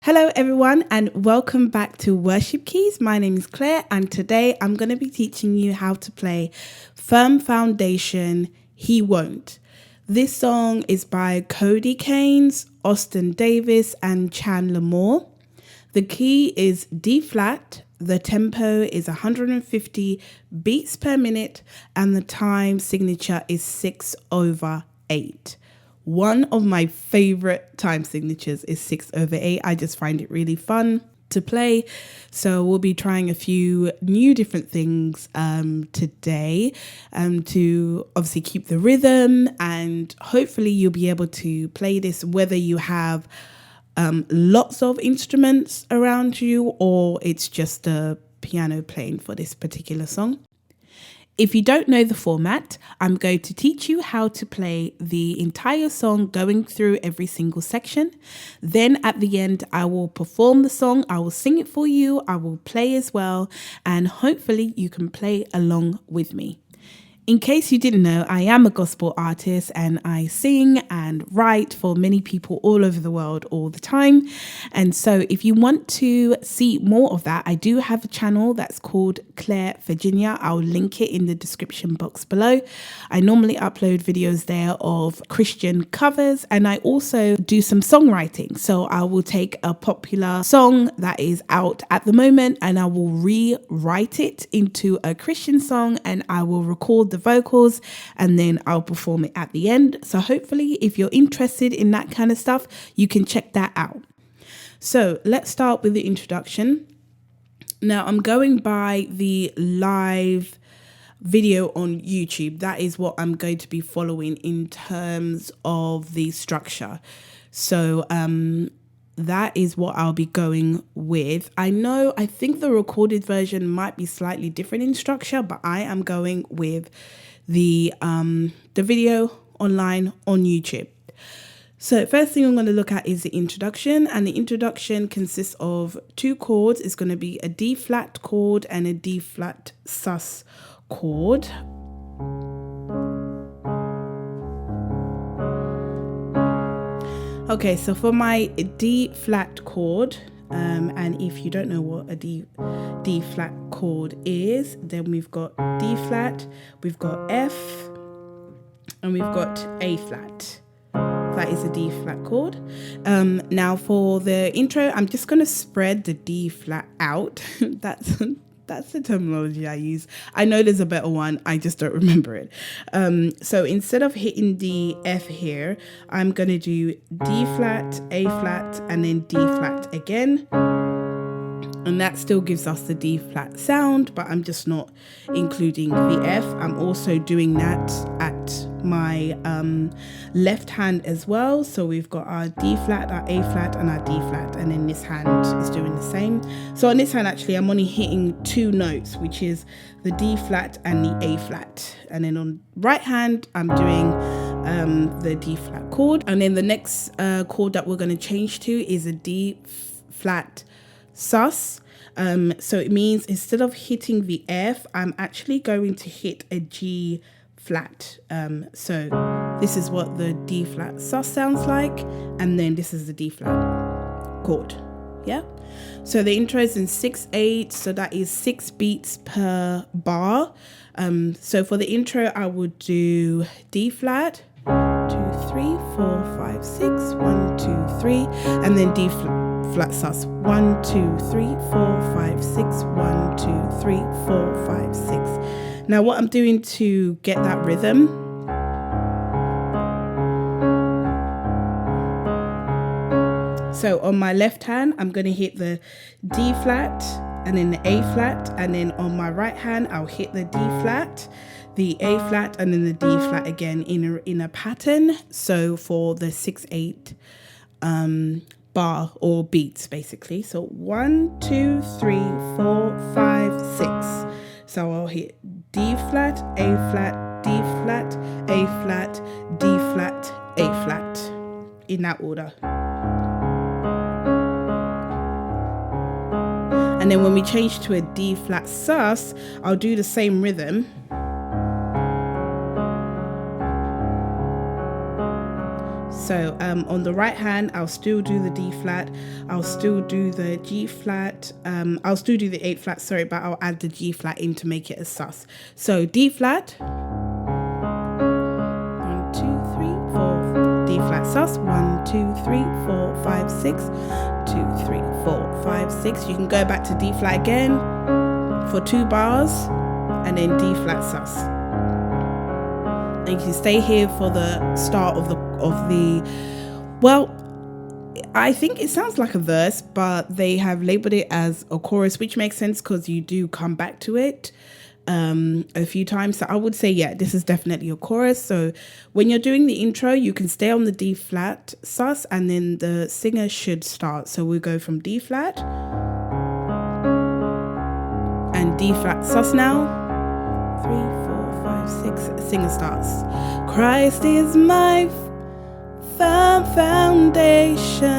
Hello everyone and welcome back to Worship Keys. My name is Claire and today I'm going to be teaching you how to play Firm Foundation, He Won't. This song is by Cody Keynes, Austin Davis and Chandler Moore. The key is D flat, the tempo is 150 beats per minute and the time signature is 6/8. One of my favorite time signatures is 6/8. I just find it really fun to play. So we'll be trying a few new different things today to obviously keep the rhythm, and hopefully you'll be able to play this whether you have lots of instruments around you or it's just a piano playing for this particular song. If you don't know the format, I'm going to teach you how to play the entire song going through every single section. Then at the end, I will perform the song. I will sing it for you. I will play as well. And hopefully you can play along with me. In case you didn't know, I am a gospel artist and I sing and write for many people all over the world all the time. And so if you want to see more of that, I do have a channel that's called Claire Virginia. I'll link it in the description box below. I normally upload videos there of Christian covers and I also do some songwriting. So I will take a popular song that is out at the moment and I will rewrite it into a Christian song and I will record the vocals and then I'll perform it at the end. So hopefully if you're interested in that kind of stuff, you can check that out. So let's start with the introduction. Now I'm going by the live video on YouTube. That is what I'm going to be following in terms of the structure. So that is what I'll be going with. I think the recorded version might be slightly different in structure, but I am going with the video online on YouTube. So first thing I'm going to look at is the introduction, and the introduction consists of two chords. It's going to be a D flat chord and a D flat sus chord. Okay, so for my D flat chord, and if you don't know what a D flat chord is, then we've got D flat, we've got F, and we've got A flat. That is a D flat chord. Now for the intro, I'm just going to spread the D flat out. That's the terminology I use. I know there's a better one. I just don't remember it. So instead of hitting the F here, I'm going to do D flat, A flat, and then D flat again. And that still gives us the D flat sound, but I'm just not including the F. I'm also doing that at my left hand as well. So we've got our D flat, our A flat, and our D flat, and then this hand is doing the same. So on this hand, actually, I'm only hitting two notes, which is the D flat and the A flat. And then on right hand, I'm doing the D flat chord. And then the next chord that we're going to change to is a D flat sus. So it means instead of hitting the F, I'm actually going to hit a G flat. So this is what the D flat sus sounds like, and then this is the D flat chord. Yeah. So the intro is in 6/8, so that is 6 beats per bar. So for the intro, I would do D flat, 2, 3, 4, 5, 6, 1, 2, 3, and then D flat sus, 1, 2, 3, 4, 5, 6, 1, 2, 3, 4, 5, 6. Now what I'm doing to get that rhythm, so on my left hand, I'm going to hit the D flat and then the A flat, and then on my right hand, I'll hit the D flat, the A flat, and then the D flat again in a pattern. So for the 6/8 bar or beats basically. So 1, 2, 3, 4, 5, 6. So I'll hit D flat, A flat, D flat, A flat, D flat, A flat, in that order. And then when we change to a D flat sus, I'll do the same rhythm. So on the right hand, I'll still do the D flat, I'll still do the G flat, I'll still do the 8 flat, sorry, but I'll add the G flat in to make it a sus. So D flat, 1, 2, 3, 4, D flat sus, 1, 2, 3, 4, 5, 6, 2, 3, 4, 5, 6. You can go back to D flat again for 2 bars and then D flat sus. And you can stay here for the start of the well, I think it sounds like a verse, but they have labeled it as a chorus, which makes sense because you do come back to it a few times. So I would say, yeah, this is definitely a chorus. So when you're doing the intro, you can stay on the D flat sus and then the singer should start. So we'll go from D flat and D flat sus now. 3, 4, 5, 6. Singer starts. Christ is my firm foundation.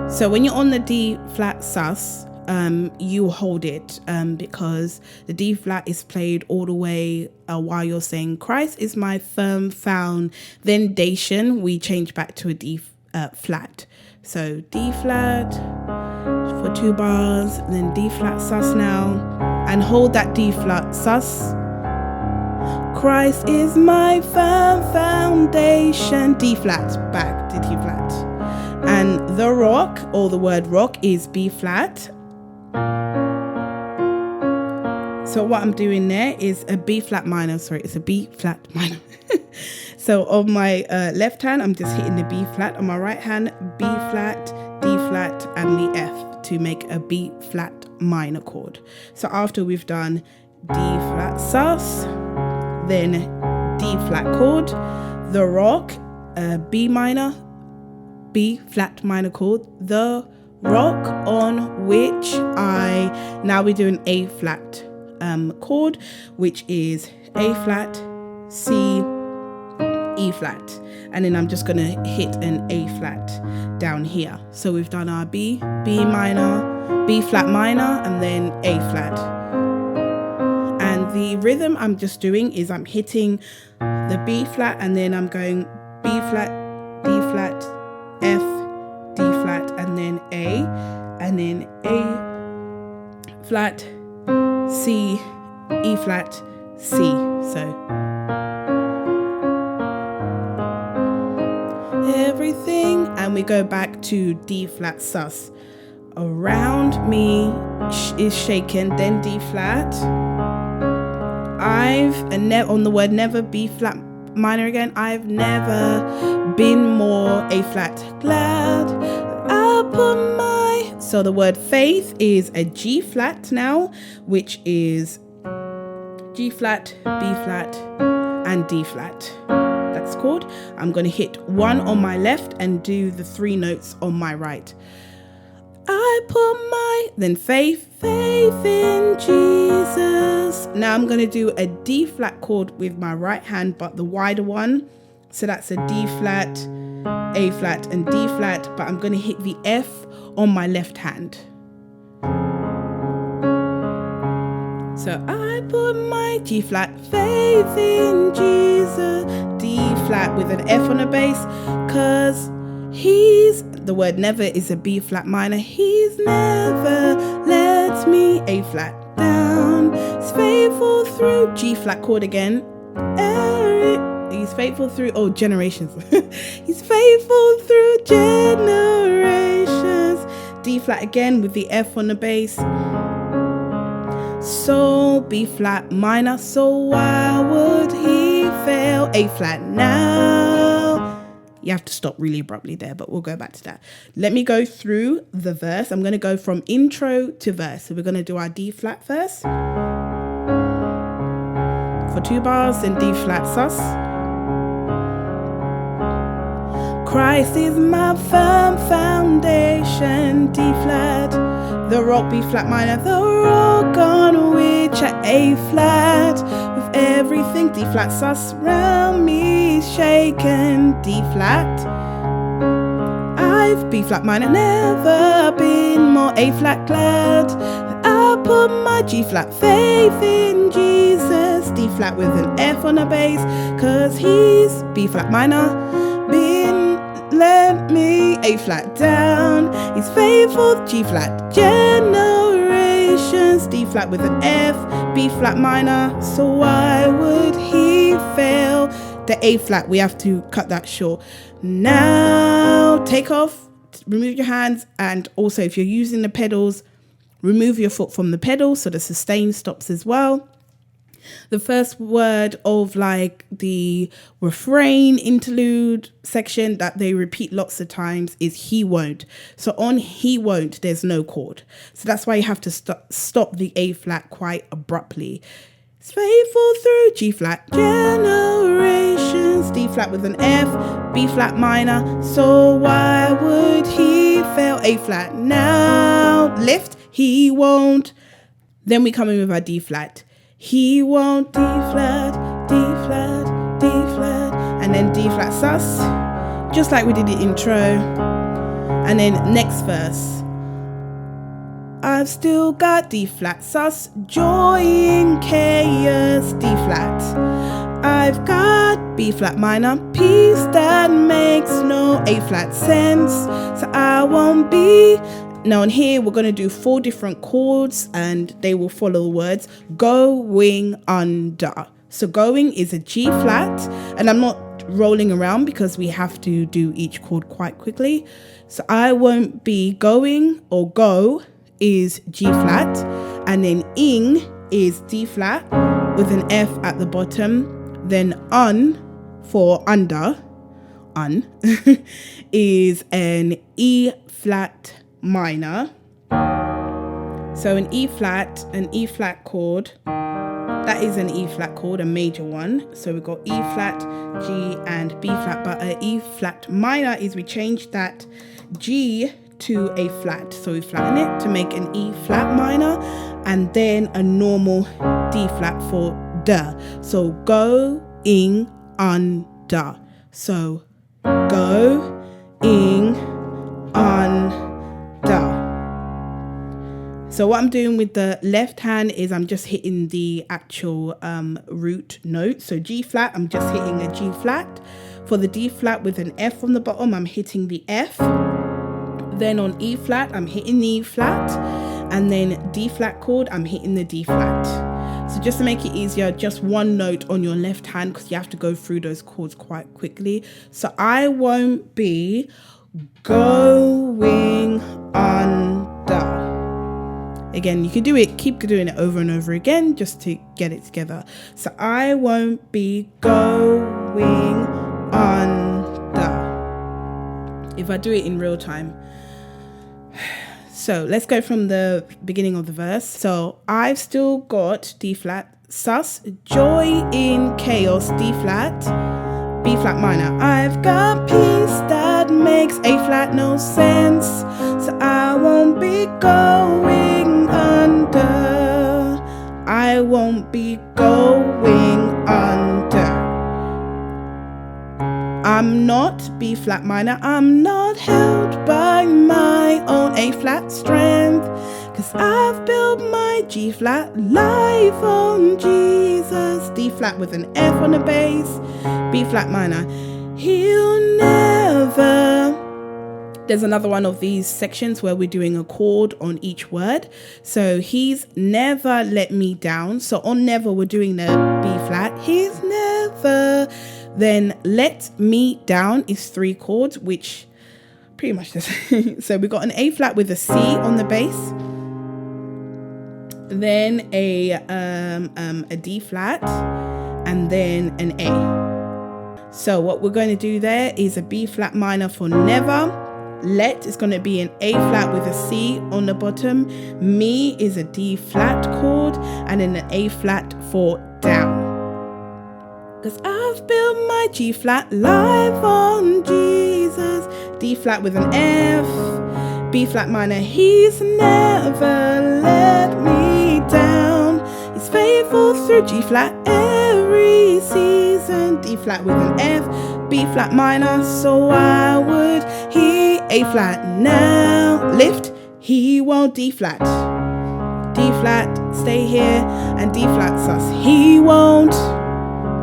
So when you're on the D flat sus, you hold it because the D flat is played all the way while you're saying Christ is my firm foundation. We change back to a D flat. So D flat for 2 bars, and then D flat sus now, and hold that D flat sus. Christ is my firm foundation. D flat, back to D flat. And the rock, or the word rock, is B flat. So what I'm doing there is a B flat minor. Sorry, it's a B flat minor. So on my left hand, I'm just hitting the B flat. On my right hand, B flat, D flat, and the F to make a B flat minor chord. So after we've done D flat sus, then D flat chord, the rock, B minor, B flat minor chord, the rock on which now we're doing A flat chord, which is A flat, C, E flat, and then I'm just going to hit an A flat down here. So we've done our B minor, B flat minor, and then A flat. And the rhythm I'm just doing is I'm hitting the B flat and then I'm going B flat, D flat, F, D flat, and then A, and then A flat, C, E flat, C. So everything, and we go back to D flat sus. Around me is shaken, then D flat. On the word never, B flat minor again. I've never been more A flat glad. So the word faith is a G flat now, which is G flat, B flat, and D flat. That's chord. I'm going to hit 1 on my left and do the 3 notes on my right. I put then faith in Jesus. Now I'm going to do a D flat chord with my right hand, but the wider one. So that's a D flat, A flat, and D flat, but I'm going to hit the F on my left hand. So I put my G flat, faith in Jesus, D flat with an F on the bass, cause the word never is a B flat minor. He's never let me, A flat down. He's faithful through, G flat chord again. He's faithful through, generations. He's faithful through generations. D flat again with the F on the bass. So B flat minor, so why would he fail? A flat now. You have to stop really abruptly there, but we'll go back to that. Let me go through the verse. I'm going to go from intro to verse. So we're going to do our D flat first for 2 bars, then D flat sus. Christ is my firm foundation, D flat, the rock, B flat minor, the rock on which A flat, with everything, D flat sus, round me shaken, D flat. I've B flat minor, never been more A flat glad. I put my G flat faith in Jesus, D flat with an F on the bass, cause he's B flat minor, been let me A flat down, he's faithful, G flat, generations, D flat with an F, B flat minor, so why would he fail? The A flat, we have to cut that short. Now take off, remove your hands, and also if you're using the pedals, remove your foot from the pedal so the sustain stops as well. The first word of like the refrain interlude section that they repeat lots of times is he won't. So on he won't, there's no chord. So that's why you have to stop the A flat quite abruptly. It's faithful through G flat, generations, D flat with an F, B flat minor, so why would he fail? A flat, now lift, he won't. Then we come in with our D flat. He won't, D flat, D flat, D flat, and then D flat sus, just like we did the intro. And then next verse, I've still got D flat sus, joy in chaos, D flat. I've got B flat minor, peace that makes no A flat sense, so I won't be. Now on here, we're going to do 4 different chords and they will follow the words going under. So going is a G flat, and I'm not rolling around because we have to do each chord quite quickly. So I won't be going, or go is G flat, and then ing is D flat with an F at the bottom. Then un for under, un, is an E flat minor. So an E flat chord, that is an E flat chord, a major one. So we've got E flat, G and B flat, but an E flat minor is we change that G to a flat. So we flatten it to make an E flat minor, and then a normal D flat for da. So going under. So going under. So what I'm doing with the left hand is I'm just hitting the actual root note. So G flat, I'm just hitting a G flat. For the D flat with an F on the bottom, I'm hitting the F. Then on E flat, I'm hitting the E flat. And then D flat chord, I'm hitting the D flat. So just to make it easier, just one note on your left hand because you have to go through those chords quite quickly. So I won't be going under. Again, you can do it, keep doing it over and over again just to get it together. So I won't be going under. If I do it in real time. So let's go from the beginning of the verse. So I've still got D flat, sus, joy in chaos, D flat, B flat minor. I've got peace that makes A flat no sense, so I won't be going under. I won't be going under. I'm not B flat minor, I'm not held by my own A flat strength, cause I've built my G flat life on Jesus. D flat with an F on the bass, B flat minor, he'll never. There's another one of these sections where we're doing a chord on each word. So he's never let me down. So on never, we're doing the B flat. He's never. Then let me down is 3 chords, which pretty much the same. So we got an A flat with a C on the bass. Then a D flat, and then an A. So what we're going to do there is a B flat minor for never. Let is going to be an A flat with a C on the bottom. Me is a D flat chord, and then an A flat for down. Cause I've built my G flat life on Jesus. D flat with an F, B flat minor, he's never let me down. He's faithful through G flat every season. D flat with an F, B flat minor, so why would he? A flat now, lift, he won't. D flat, D flat, stay here, and D flat sus, he won't.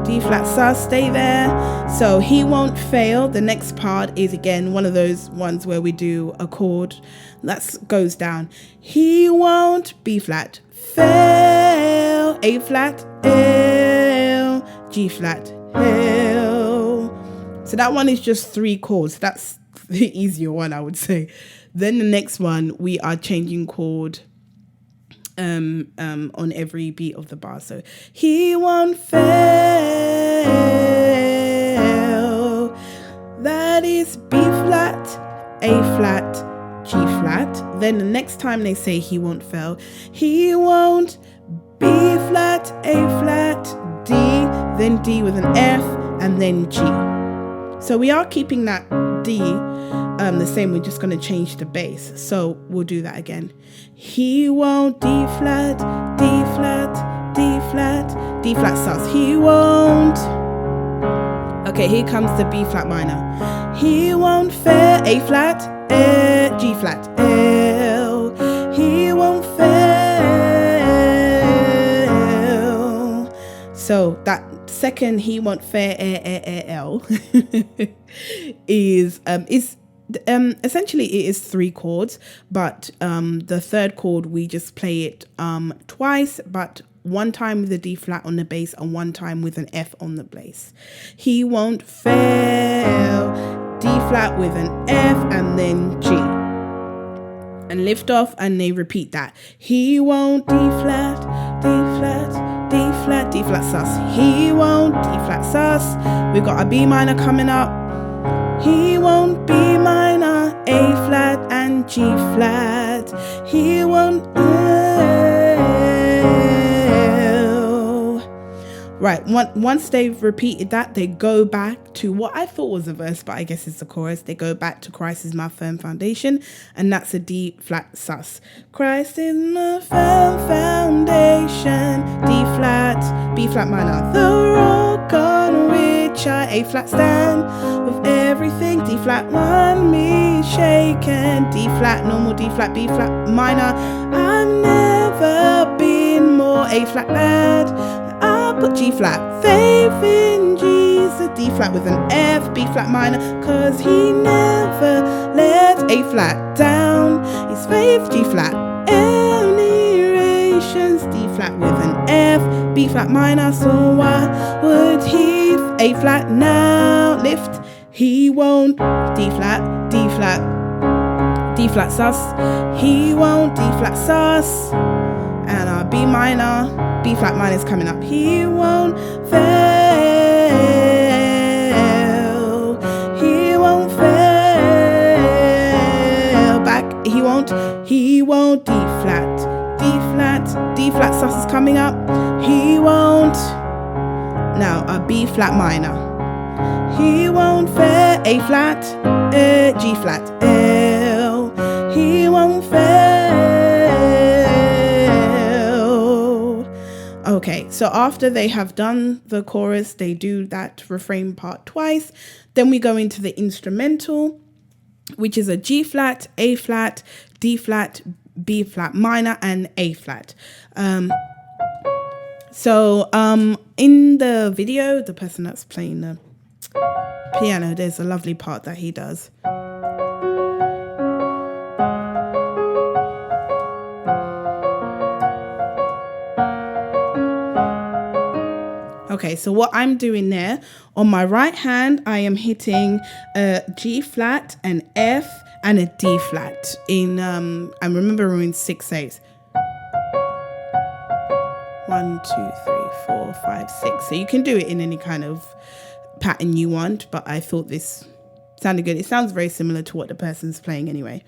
D flat sus, stay there. So he won't fail. The next part is again one of those ones where we do a chord that goes down. He won't B flat fail, A flat L, G flat L. So that one is just 3 chords. That's the easier one, I would say. Then the next one, we are changing chord on every beat of the bar. So he won't fail. That is B flat, A flat, G flat. Then the next time they say he won't fail, he won't B flat, A flat, D, then D with an F, and then G. So we are keeping that D the same. We're just going to change the bass. So we'll do that again. He won't D flat, D flat, D flat, D flat sus. He won't. Okay, here comes the B flat minor. He won't fail. A flat, G flat, L. He won't fail. So that second he won't fail L is essentially it is 3 chords, but the third chord we just play it twice, but one time with a D flat on the bass and one time with an F on the bass. He won't fail, D flat with an F and then G, and lift off, and they repeat that. He won't D flat, D flat, D flat, D flat sus. He won't D flat sus. We've got a B minor coming up. He won't B minor, A flat and G flat. He won't Right, once they've repeated that, they go back to what I thought was a verse, but I guess it's the chorus. They go back to Christ is my firm foundation, and that's a D flat sus. Christ is my firm foundation, D flat, B flat minor. The rock on which I A flat stand, with everything D flat one me shaken. D flat normal, D flat, B flat minor. I've never been more A flat glad. I put G flat, faith in Jesus, D flat with an F, B flat minor, cause he never let A flat down. His faith, G flat, generations, D flat with an F, B flat minor, so why would he A flat now lift? He won't D flat, D flat, D flat sus. He won't D flat sus, and our B minor, B flat minor is coming up. He won't fail. He won't fail. Back. He won't. He won't. D flat. D flat. D flat sus is coming up. He won't. Now a B flat minor. He won't fail. A flat. G flat. L. He won't fail. Okay, so after they have done the chorus, they do that refrain part twice. Then we go into the instrumental, which is a G flat, A flat, D flat, B flat minor, and A flat. So in the video, the person that's playing the piano, there's a lovely part that he does. Okay, so what I'm doing there, on my right hand, I am hitting a G flat, an F, and a D flat in, I'm remembering 6/8. 1, 2, 3, 4, 5, 6. So you can do it in any kind of pattern you want, but I thought this sounded good. It sounds very similar to what the person's playing anyway.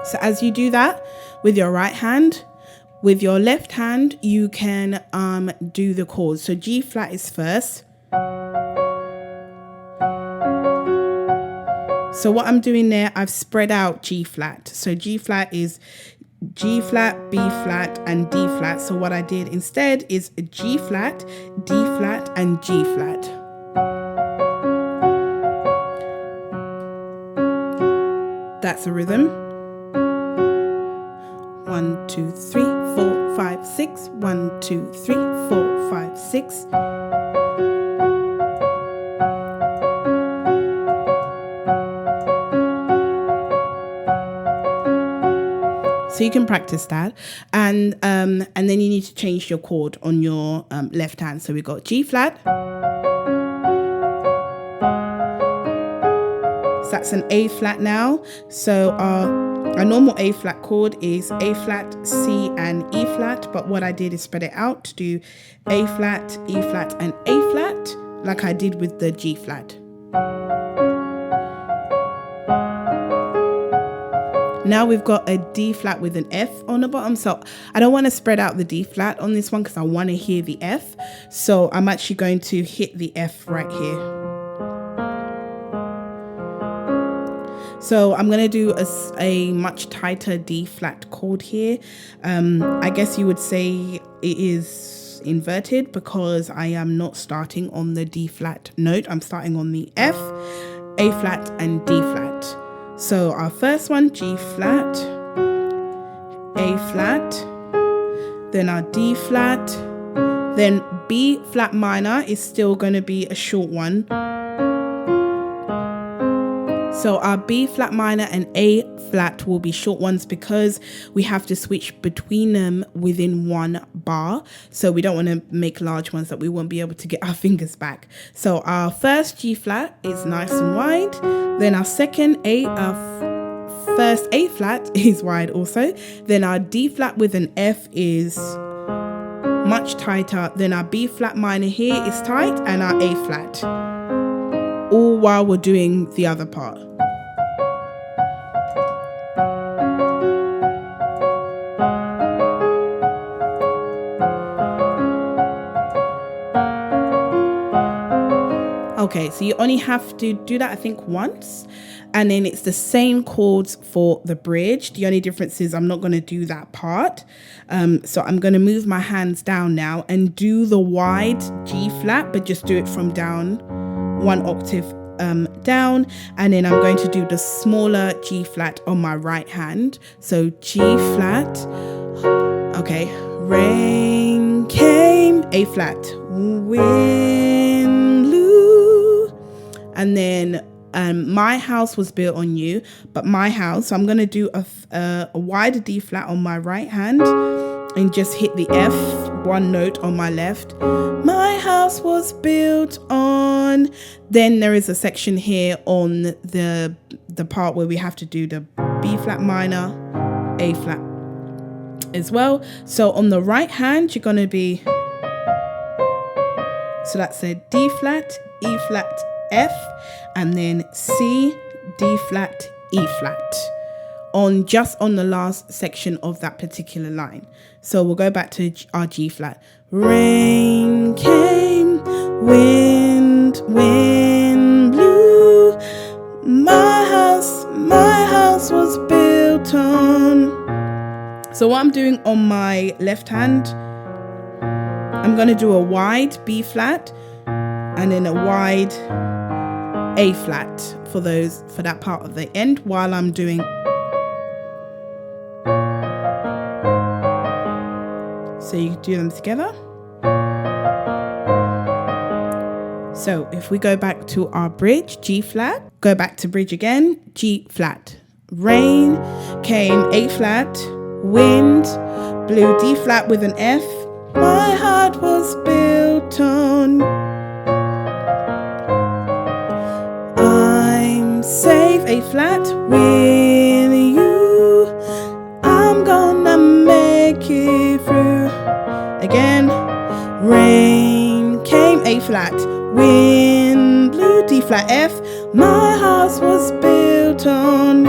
So as you do that with your right hand, with your left hand, you can do the chords. So G flat is first. So what I'm doing there, I've spread out G flat. So G flat is G flat, B flat, and D flat. So what I did instead is G flat, D flat, and G flat. That's a rhythm. 1, 2, 3, 4, 5, 6. 1, 2, 3, 4, 5, 6. So you can practice that, and then you need to change your chord on your left hand. So we got G flat. So that's an A flat now. So our normal A flat chord is A flat, C, and E flat. But what I did is spread it out to do A flat, E flat, and A flat, like I did with the G flat. Now we've got a D flat with an F on the bottom. So I don't want to spread out the D flat on this one because I want to hear the F. So I'm actually going to hit the F right here. So I'm going to do a much tighter D flat chord here. I guess you would say it is inverted because I am not starting on the D flat note. I'm starting on the F, A flat, and D flat. So our first one, G flat, A flat, then our D flat, then B flat minor is still going to be a short one. So our B flat minor and A flat will be short ones because we have to switch between them within one bar. So we don't want to make large ones that we won't be able to get our fingers back. So our first G flat is nice and wide. Then our second first A flat is wide also. Then our D flat with an F is much tighter. Then our B flat minor here is tight, and our A flat. All while we're doing the other part. Okay, so you only have to do that, I think, once, and then it's the same chords for the bridge. The only difference is I'm not going to do that part. So I'm going to move my hands down now and do the wide G flat, but just do it from down, one octave down, and then I'm going to do the smaller G flat on my right hand. So G flat, okay, rain came, A flat, wind blew, and then my house was built on you, but my house, so I'm going to do a wider D flat on my right hand and just hit the F, one note on my left. My house was built on. Then there is a section here on the part where we have to do the B flat minor, A flat as well. So on the right hand, you're going to be, so that's a D flat, E flat, F, and then C, D flat, E flat. Just on the last section of that particular line. So we'll go back to our G flat. Rain came, wind blew. My house was built on. So what I'm doing on my left hand, I'm going to do a wide B flat and then a wide A flat for that part of the end while I'm doing. So you do them together. So if we go back to our bridge, G flat, go back to bridge again, G flat. Rain came, A flat, wind blew, D flat with an F. My heart was built on. I'm safe, A flat, with you. I'm gonna make it through. Again, rain came, A flat, wind blew, D flat, F. My house was built on.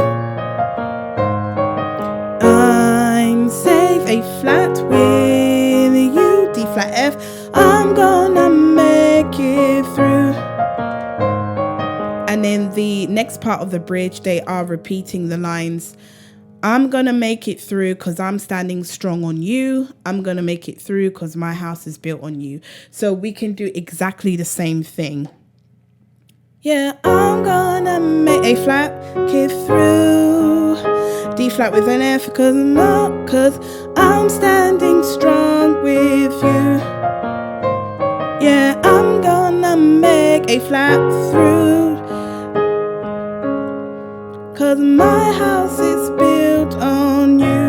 I'm safe, A flat, with you, D flat, F. I'm gonna make it through. And then the next part of the bridge, they are repeating the lines. I'm going to make it through because I'm standing strong on you. I'm going to make it through because my house is built on you. So we can do exactly the same thing. Yeah, I'm going to make A flat, get through. D flat with an F, cause I'm standing strong with you. Yeah, I'm gonna make A flat through, cause my house is built on you.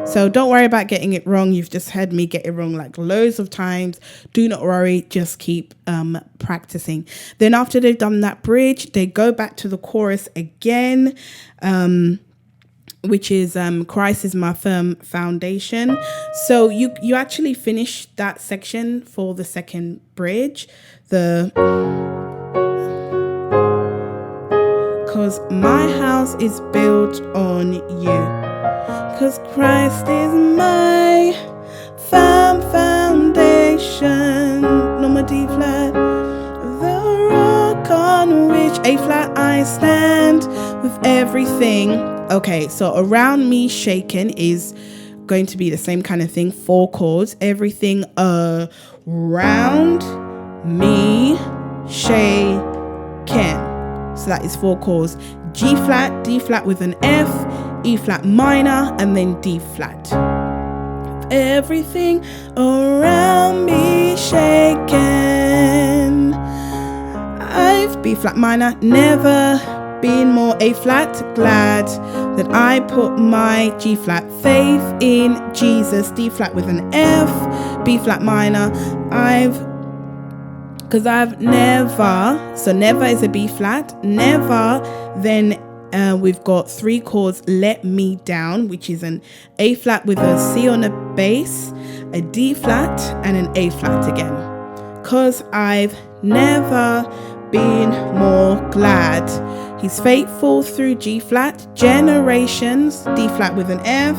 So don't worry about getting it wrong. You've just heard me get it wrong like loads of times. Do not worry, just keep practicing. Then after they've done that bridge, they go back to the chorus again, which is Christ is my firm foundation. So you actually finish that section for the second bridge. Because my house is built on you. Because Christ is my firm foundation. No more D flat. The rock on which A flat I stand with everything. Okay, so around me shaken is going to be the same kind of thing. 4 chords. Everything around me shaken. So that is 4 chords. G flat, D flat with an F, E flat minor, and then D flat. Everything around me shaken. I've B flat minor, never been more A flat glad that I put my G flat faith in Jesus. D flat with an F, B flat minor. Because I've never, so never is a B flat, never, then we've got 3 chords, let me down, which is an A flat with a C on the bass, a D flat, and an A flat again. Because I've never been more glad. He's faithful through G flat, generations, D flat with an F,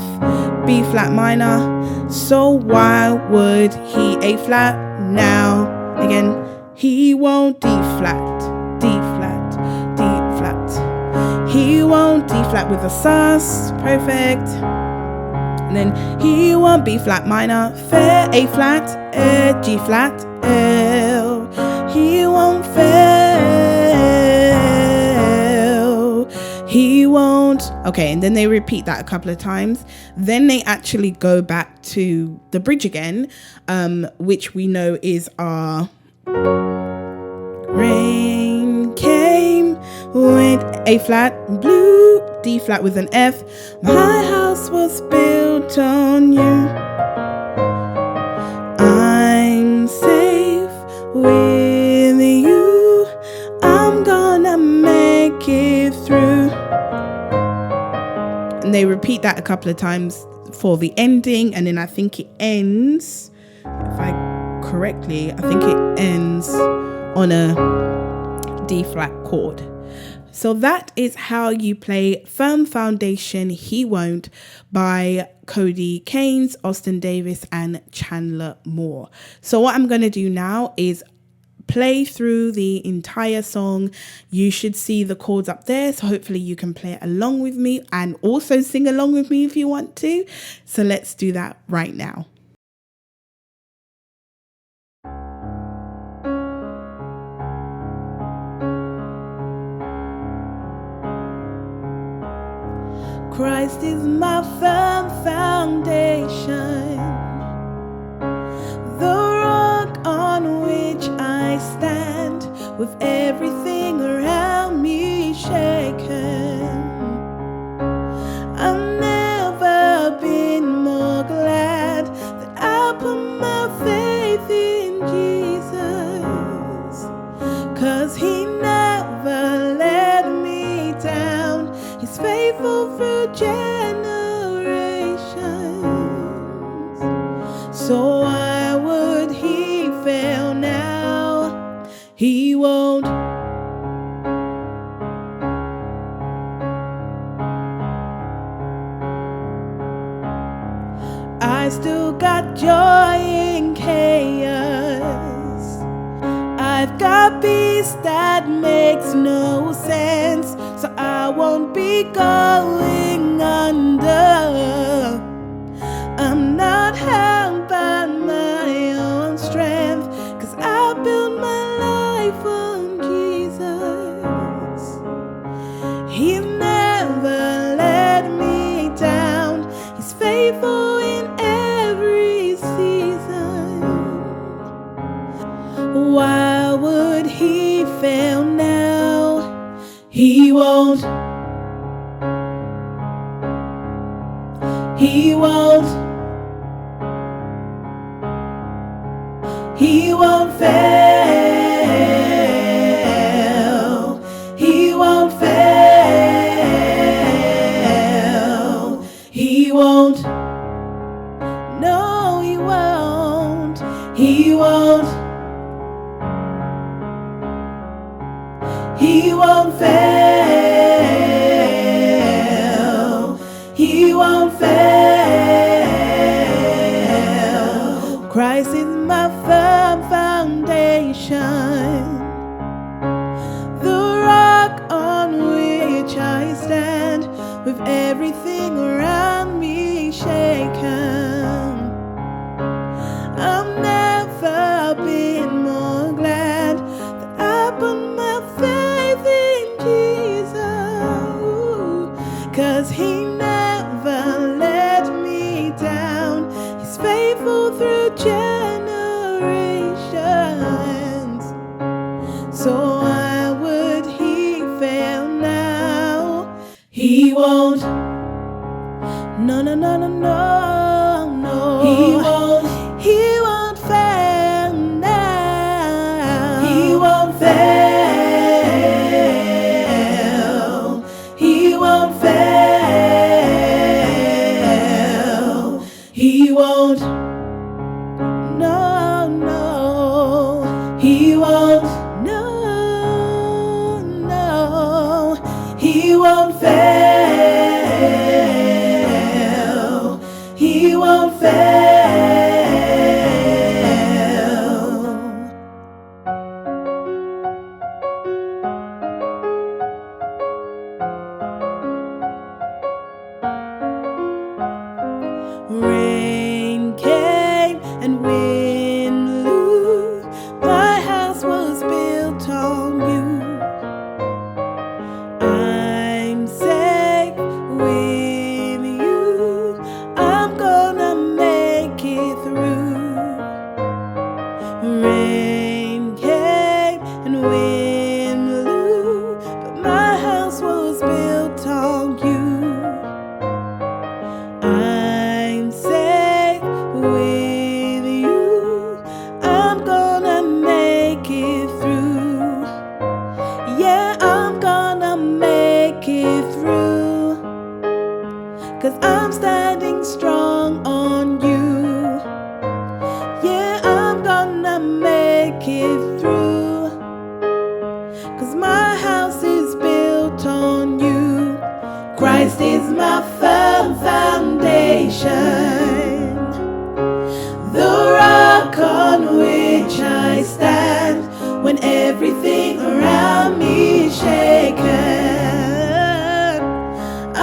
B flat minor. So why would he A flat now? Again, he won't D flat, D flat, D flat. He won't D flat with a sus, perfect. And then he won't B flat minor, fair, A flat, G flat, L. He won't fail. He won't. Okay, and then they repeat that a couple of times. Then they actually go back to the bridge again, which we know is our rain came, went A flat, blue, D flat with an F. My house was built on you. I'm safe with you. I'm gonna make it through. And they repeat that a couple of times for the ending, and then I think it ends, if I correctly, I think it ends on a D flat chord. So that is how you play Firm Foundation, He Won't by Cody Keynes, Austin Davis, and Chandler Moore. So what I'm going to do now is play through the entire song. You should see the chords up there, so hopefully you can play along with me and also sing along with me if you want to. So let's do that right now. Christ is my firm foundation, the rock on which I stand, with everything around me shaken. I've never been more glad that I put my faith in Jesus, 'cause he never let me down. He's faithful through generations. So why would he fail now? He won't. I still got joy in chaos. I've got peace that makes no sense, so I won't be going under. I'm not held by my own strength, 'cause I built my life on Jesus. He's He won't. He won't. He won't fail. He won't fail. He won't. No, he won't. He won't. He won't fail. He won't fail. Christ is my firm foundation, the rock on which I stand, with everything around me shaken. I've never been more glad that I put my faith in Jesus, 'cause He never let me down. He's faithful through generations. So why would He fail now? He won't. No, no, no, no, no, no. He won't. He won't fail now. He won't fail. He won't fail. He won't. No, no. He won't. No, no. He won't fail. He won't fail. Rain came and wind blew. My house was built on you. I'm safe with you. I'm gonna make it through. Rain came and wind blew, but my house was built on you. I'm safe with you. I'm gonna make it through. Yeah, I'm gonna make it through, 'cause I'm standing strong on you. Yeah, I'm gonna make it through, 'cause my house is built on you. Christ is my firm foundation, the rock on which I stand, when everything around me is shaken.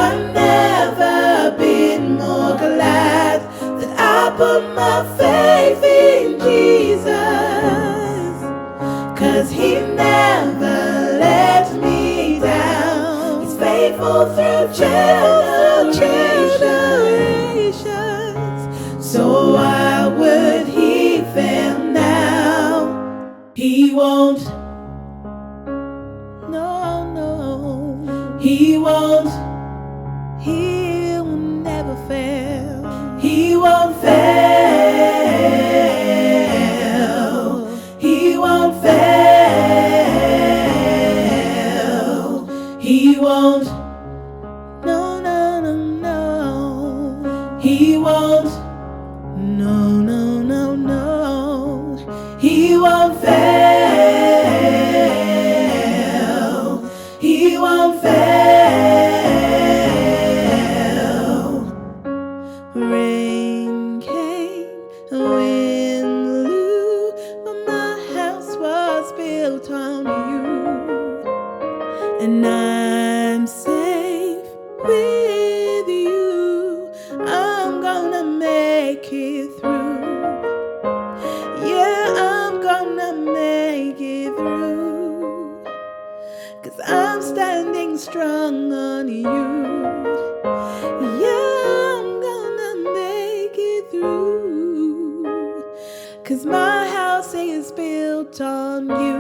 I've never been more glad that I put my faith in Jesus, 'cause He never let me down. He's faithful through generations. So why would He fail now? He won't. No, no. He won't. He'll never fail. He won't fail. He won't fail. He won't. No, no, no, no. He won't. No, no, no, no. He won't fail. He won't fail. Rain came, wind blew, but my house was built on you. And I'm safe with you. I'm gonna make it through. Yeah, I'm gonna make it through, 'cause I'm standing strong on you. Yeah, I'm gonna make it through, 'cause my house is built on you.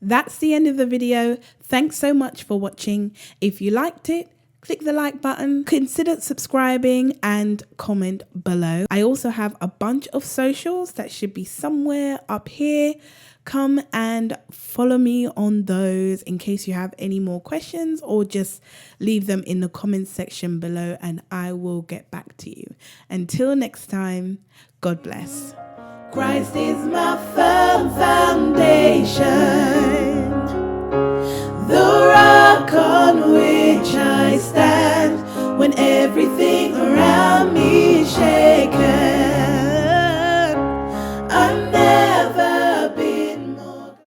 That's the end of the video. Thanks so much for watching. If you liked it, click the like button, consider subscribing and comment below. I also have a bunch of socials that should be somewhere up here. Come and follow me on those in case you have any more questions, or just leave them in the comments section below and I will get back to you. Until next time, God bless. Christ is my firm foundation.